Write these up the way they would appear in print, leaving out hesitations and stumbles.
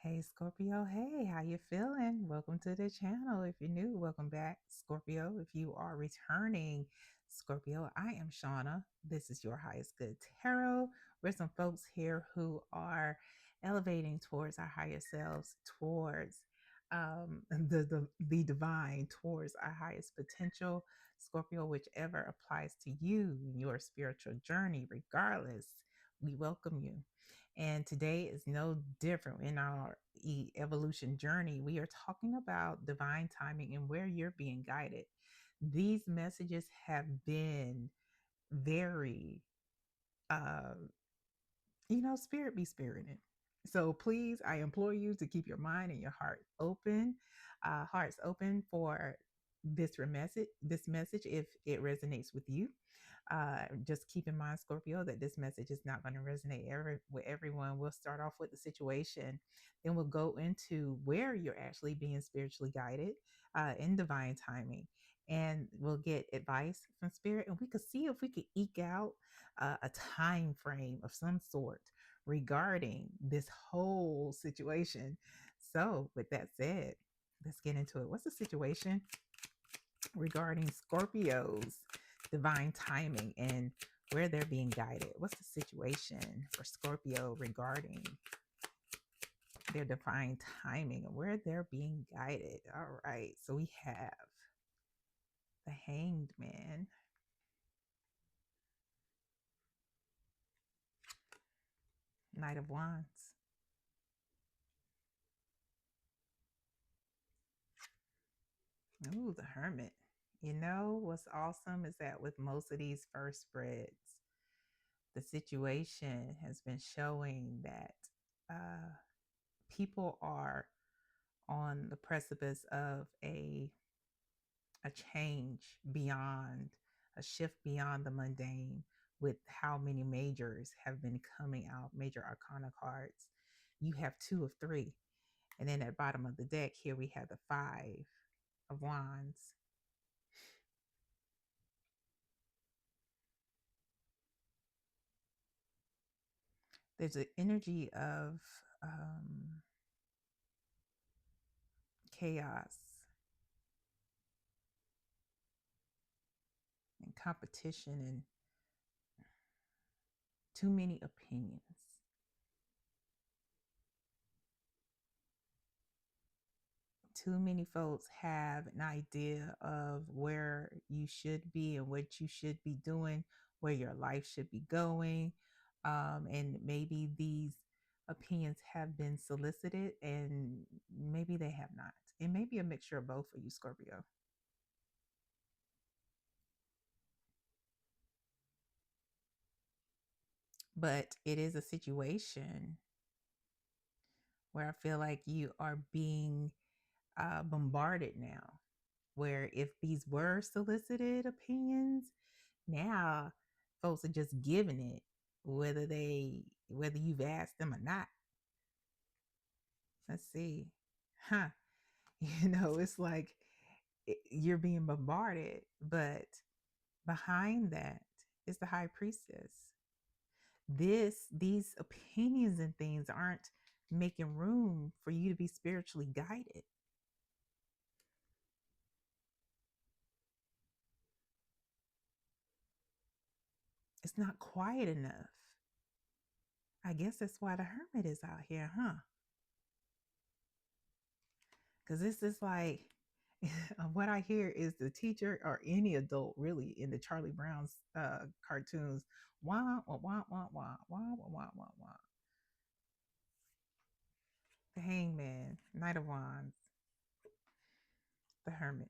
Hey Scorpio, hey, how you feeling? Welcome to the channel. If you're new, welcome back, Scorpio. If you are returning, Scorpio, I am Shauna. This is your highest good tarot. We're some folks here who are elevating towards our higher selves, towards the divine, towards our highest potential. Scorpio, whichever applies to you in your spiritual journey, regardless, we welcome you. And today is no different in our evolution journey. We are talking about divine timing and where you're being guided. These messages have been very, uh, spirit be spirited. So please, I implore you to keep your mind and your hearts open for this message if it resonates with you. Just keep in mind, Scorpio, that this message is not going to resonate with everyone. We'll start off with the situation, then we'll go into where you're actually being spiritually guided in divine timing. And we'll get advice from spirit, and we could see if we could eke out a time frame of some sort regarding this whole situation. So, with that said, let's get into it. What's the situation regarding Scorpio's divine timing and where they're being guided? What's the situation for Scorpio regarding their divine timing and where they're being guided? All right, so we have the Hanged Man, Knight of Wands. Ooh, the Hermit. You know what's awesome is that with most of these first spreads, the situation has been showing that uh, people are on the precipice of a change beyond a shift beyond the mundane with how many majors have been coming out, major arcana cards. You have two of three. And then at bottom of the deck here we have the Five of Wands. There's an energy of um, chaos and competition and too many opinions. Too many folks have an idea of where you should be and what you should be doing, where your life should be going. And maybe these opinions have been solicited and maybe they have not. It may be a mixture of both for you, Scorpio. But it is a situation where I feel like you are being bombarded now, where if these were solicited opinions, now folks are just giving it, whether you've asked them or not. Let's see. Huh. It's like you're being bombarded, but behind that is the high priestess. These opinions and things aren't making room for you to be spiritually guided. It's not quiet enough. I guess that's why the Hermit is out here, huh? Because this is like what I hear is the teacher or any adult really in the Charlie Brown's cartoons. Wah, wah, wah, wah, wah, wah, wah, wah, wah, wah. The Hangman, Knight of Wands, the Hermit.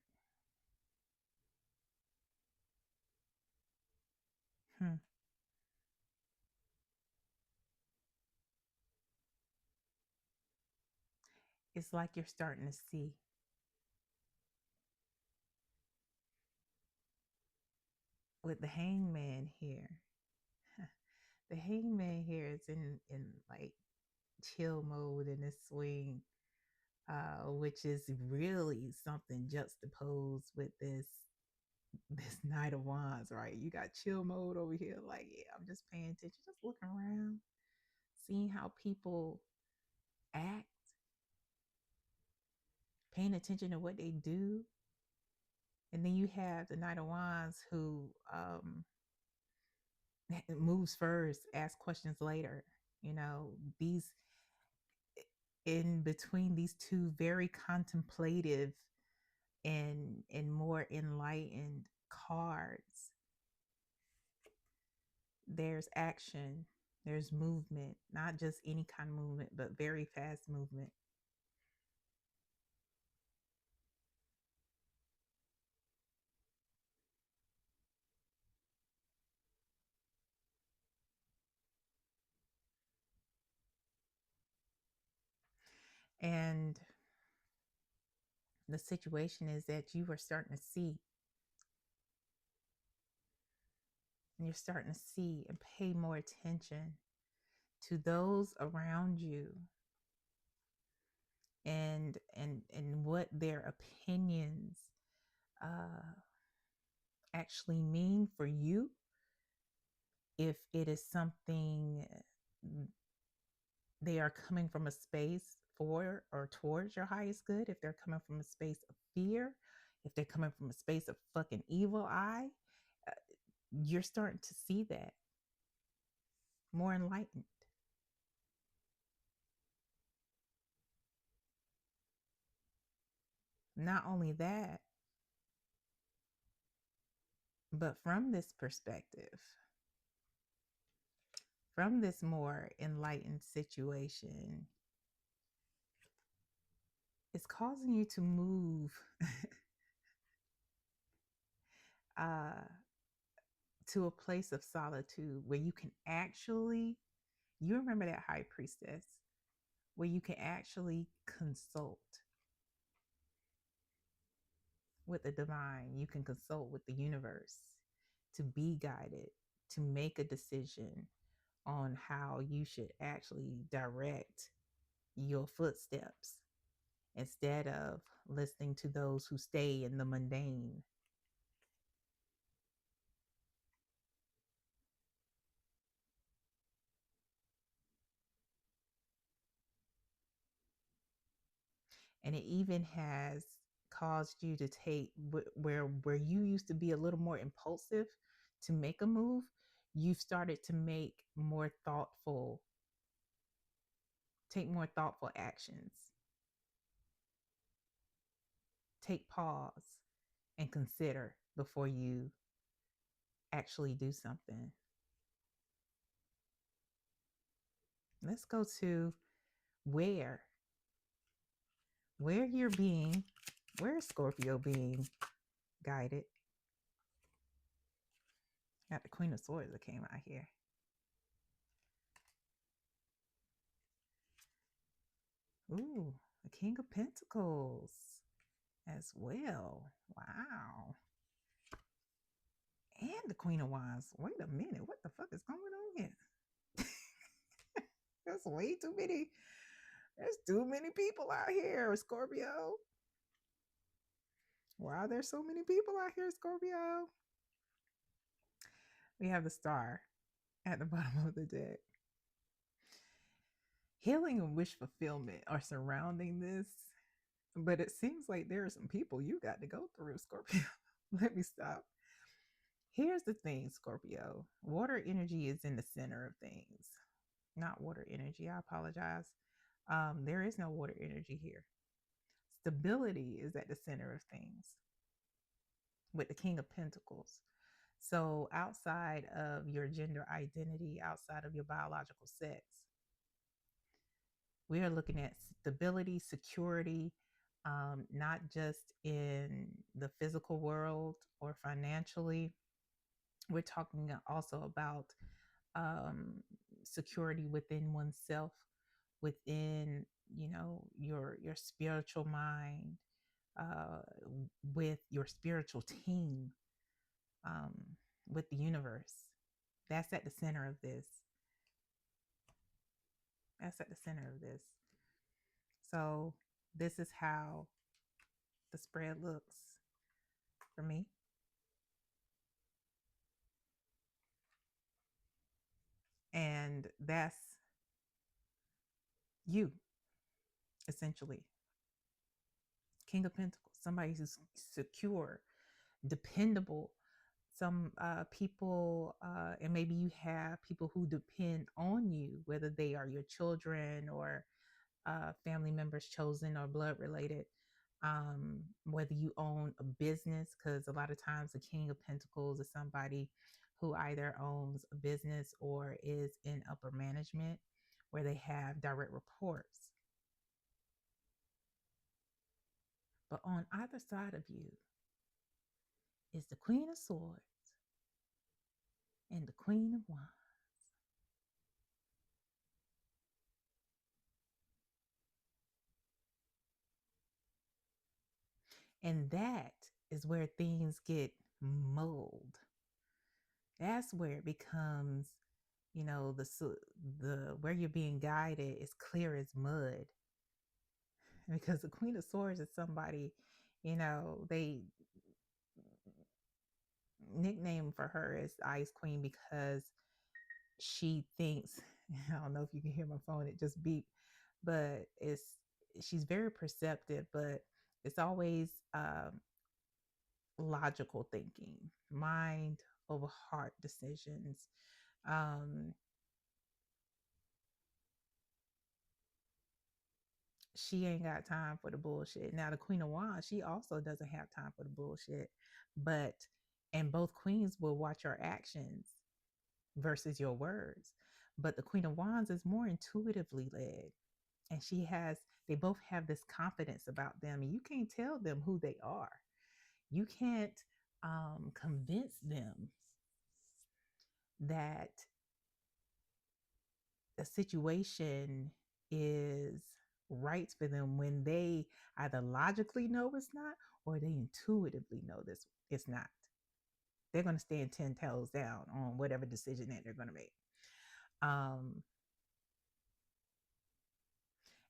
Hmm. It's like you're starting to see with the Hangman here. The Hangman here is in like chill mode in this swing, which is really something juxtaposed with this Knight of Wands, right? You got chill mode over here, like, yeah, I'm just paying attention, just looking around, seeing how people act, paying attention to what they do. And then you have the Knight of Wands who moves first, asks questions later. You know, these in between these two very contemplative and more enlightened cards, there's action, there's movement, not just any kind of movement, but very fast movement. And the situation is that you are starting to see, and you're starting to see and pay more attention to those around you and what their opinions uh, actually mean for you, if it is something they are coming from a space for or towards your highest good, if they're coming from a space of fear, if they're coming from a space of fucking evil eye, uh, you're starting to see that more enlightened. Not only that, but from this perspective, from this more enlightened situation, it's causing you to move uh, to a place of solitude where you can actually, you remember that high priestess, where you can actually consult with the divine, you can consult with the universe to be guided, to make a decision on how you should actually direct your footsteps instead of listening to those who stay in the mundane. And it even has caused you to take where you used to be a little more impulsive to make a move, you've started to make more thoughtful, take more thoughtful actions, take pause and consider before you actually do something. Let's go to where where you're being, where is Scorpio being guided. Got the Queen of Swords that came out here. Ooh, the King of Pentacles as well. Wow. And the Queen of Wands. Wait a minute. What the fuck is going on here? That's way too many. There's too many people out here, Scorpio. Why are there so many people out here, Scorpio? We have the Star at the bottom of the deck. Healing and wish fulfillment are surrounding this, but it seems like there are some people you got to go through, Scorpio. Let me stop. Here's the thing, Scorpio. Water energy is in the center of things. Not water energy. I apologize. There is no water energy here. Stability is at the center of things with the King of Pentacles. So, outside of your gender identity, outside of your biological sex, we are looking at stability, security, not just in the physical world or financially. We're talking also about security within oneself, within your spiritual mind, uh, with your spiritual team, um, with the universe. That's at the center of this. That's at the center of this. So this is how the spread looks for me. And that's you, essentially. King of Pentacles, somebody who's secure, dependable. Some people, and maybe you have people who depend on you, whether they are your children or family members chosen or blood related. Whether you own a business, because a lot of times the King of Pentacles is somebody who either owns a business or is in upper management where they have direct reports. But on either side of you is the Queen of Swords and the Queen of Wands. And that is where things get mulled. That's where it becomes, the where you're being guided is clear as mud. Because the Queen of Swords is somebody, they nickname for her is Ice Queen because she thinks, I don't know if you can hear my phone, it just beeped, but she's very perceptive, but it's always logical thinking, mind over heart decisions. Um, she ain't got time for the bullshit. Now, the Queen of Wands, she also doesn't have time for the bullshit, but and both queens will watch your actions versus your words. But the Queen of Wands is more intuitively led, and they both have this confidence about them, and you can't tell them who they are. You can't convince them that a situation is right for them when they either logically know it's not or they intuitively know this it's not. They're going to stand 10 toes down on whatever decision that they're going to make. Um,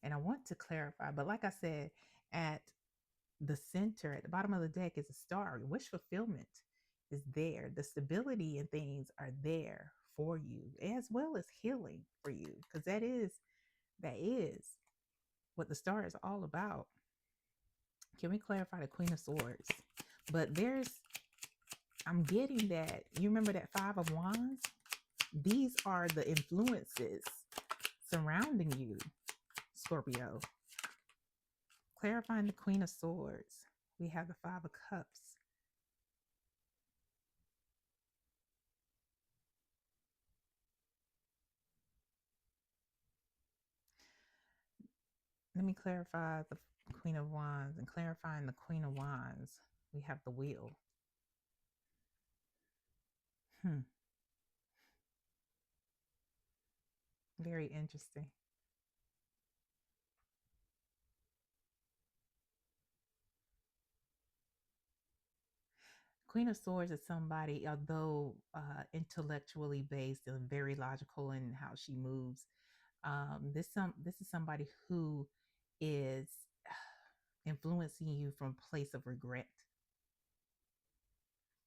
and I want to clarify, but like I said, at the center, at the bottom of the deck is a star. Wish fulfillment is there. The stability and things are there for you, as well as healing for you, because that is what the star is all about. Can we clarify the Queen of Swords? But I'm getting that, you remember that Five of Wands? These are the influences surrounding you, Scorpio. Clarifying the Queen of Swords, we have the Five of Cups. Let me clarify the Queen of Wands, and clarifying the Queen of Wands, we have the Wheel. Very interesting. Queen of Swords is somebody, although intellectually based and very logical in how she moves. This is somebody who is influencing you from a place of regret,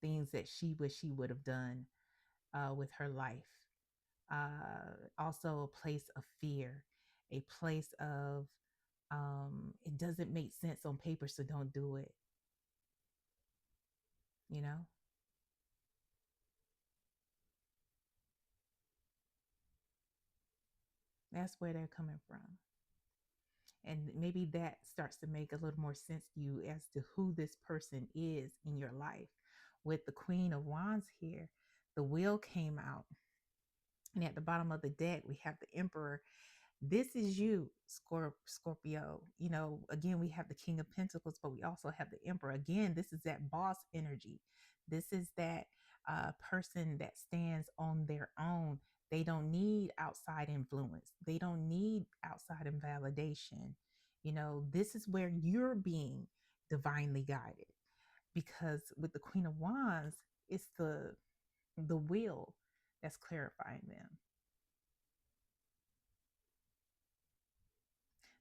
things that she wish she would have done with her life. Also, a place of fear, a place of it doesn't make sense on paper, so don't do it. You know, that's where they're coming from. And maybe that starts to make a little more sense to you as to who this person is in your life. With the Queen of Wands here, the Wheel came out. And at the bottom of the deck, we have the Emperor. This is you, Scorpio. Again, we have the King of Pentacles, but we also have the Emperor. Again, this is that boss energy. This is that person that stands on their own. They don't need outside influence. They don't need outside invalidation. This is where you're being divinely guided. Because with the Queen of Wands, it's the will that's clarifying them.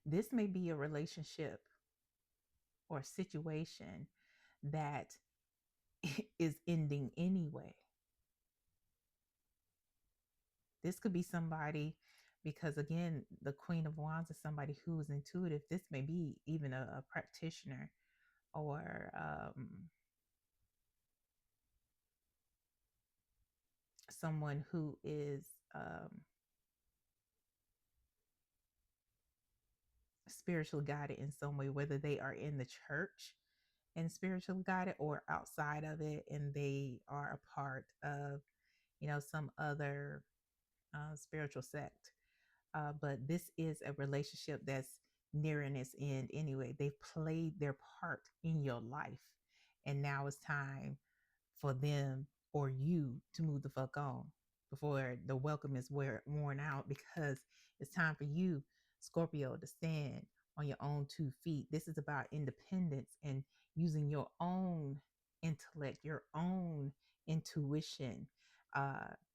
This may be a relationship or a situation that is ending anyway. This could be somebody because again, the Queen of Wands is somebody who is intuitive. This may be even a practitioner, or someone who is spiritually guided in some way, whether they are in the church and spiritually guided, or outside of it and they are a part of, some other spiritual sect. But this is a relationship that's nearing its end anyway. They've played their part in your life, and now it's time for them or you to move the fuck on before the welcome is worn out, because it's time for you, Scorpio, to stand on your own 2 feet. This is about independence and using your own intellect, your own intuition,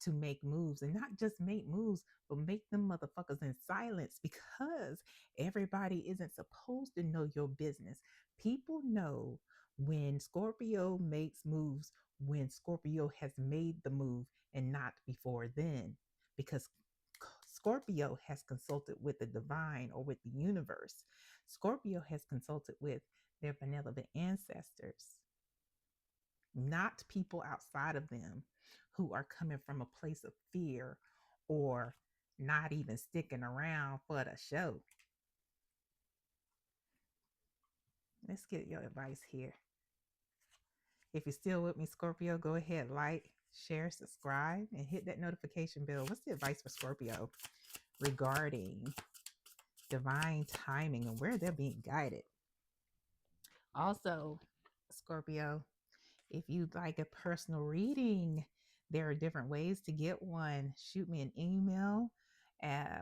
to make moves, and not just make moves, but make them motherfuckers in silence, because everybody isn't supposed to know your business. People know when Scorpio makes moves, when Scorpio has made the move, and not before then, because Scorpio has consulted with the divine or with the universe. Scorpio has consulted with their benevolent ancestors, not people outside of them who are coming from a place of fear or not even sticking around for the show. Let's get your advice here. If you're still with me, Scorpio, go ahead, like, share, subscribe, and hit that notification bell. What's the advice for Scorpio regarding divine timing and where they're being guided? Also, Scorpio, if you'd like a personal reading, there are different ways to get one. Shoot me an email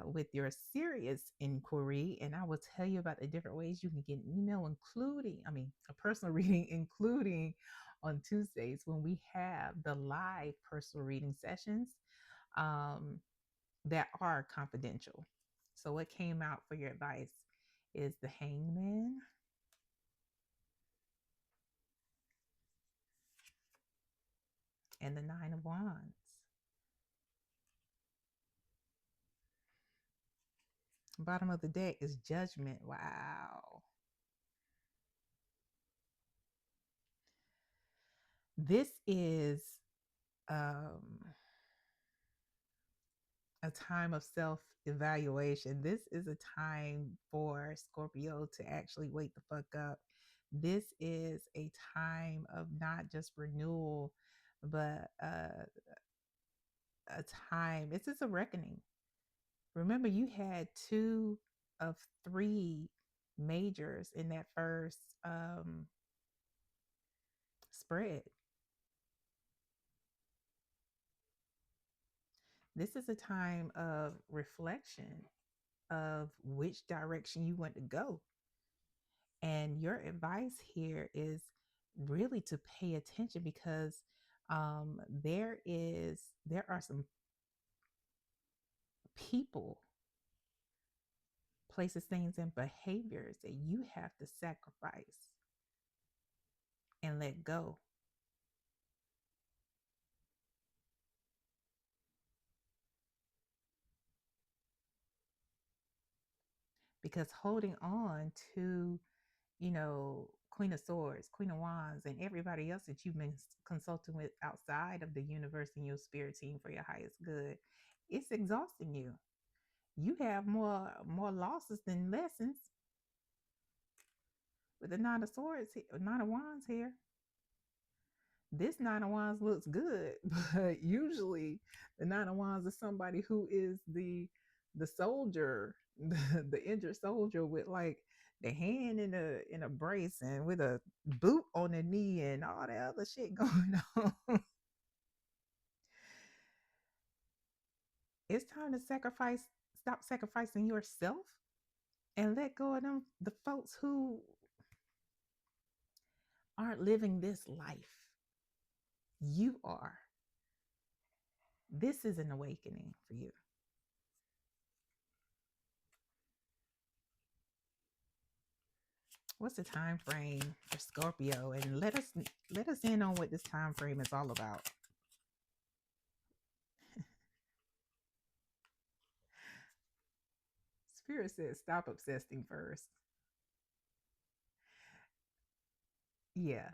with your serious inquiry, and I will tell you about the different ways you can get an email, including, a personal reading, including on Tuesdays when we have the live personal reading sessions that are confidential. So, what came out for your advice is the Hangman and the Nine of Wands. Bottom of the deck is Judgment. Wow. This is um, a time of self evaluation. This is a time for Scorpio to actually wake the fuck up. This is a time of not just renewal, but a time, it's just a reckoning. Remember, you had 2 of 3 majors in that first spread. This is a time of reflection of which direction you want to go. And your advice here is really to pay attention, because there are some people, places, things, and behaviors that you have to sacrifice and let go. Because holding on to, Queen of Swords, Queen of Wands, and everybody else that you've been consulting with outside of the universe and your spirit team for your highest good, it's exhausting you. You have more losses than lessons with the Nine of Swords, Nine of Wands here. This Nine of Wands looks good, but usually the Nine of Wands is somebody who is the soldier, the injured soldier with like the hand in a brace and with a boot on the knee and all that other shit going on. It's time to stop sacrificing yourself and let go of them, the folks who aren't living this life. You are. This is an awakening for you. What's the time frame for Scorpio? And let us in on what this time frame is all about. Spirit says stop obsessing first. Yeah.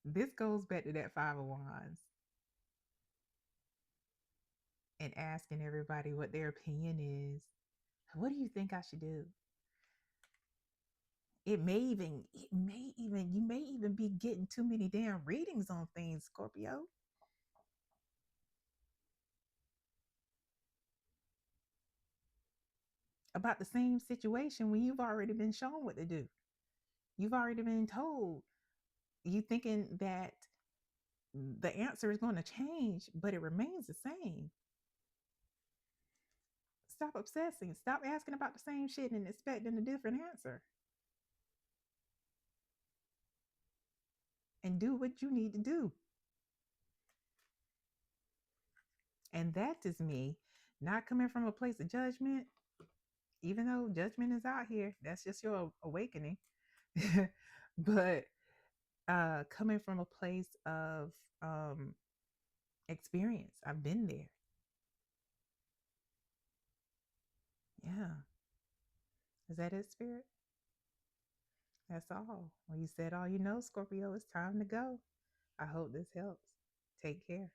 This goes back to that Five of Wands and asking everybody what their opinion is. What do you think I should do? You may even be getting too many damn readings on things, Scorpio, about the same situation when you've already been shown what to do. You've already been told. You thinking that the answer is going to change, but it remains the same. Stop obsessing. Stop asking about the same shit and expecting a different answer. And do what you need to do. And that is me not coming from a place of judgment, even though judgment is out here. That's just your awakening. But coming from a place of um, experience, I've been there. Yeah. Is that it, Spirit? That's all. Well, you said all you know, Scorpio. It's time to go. I hope this helps. Take care.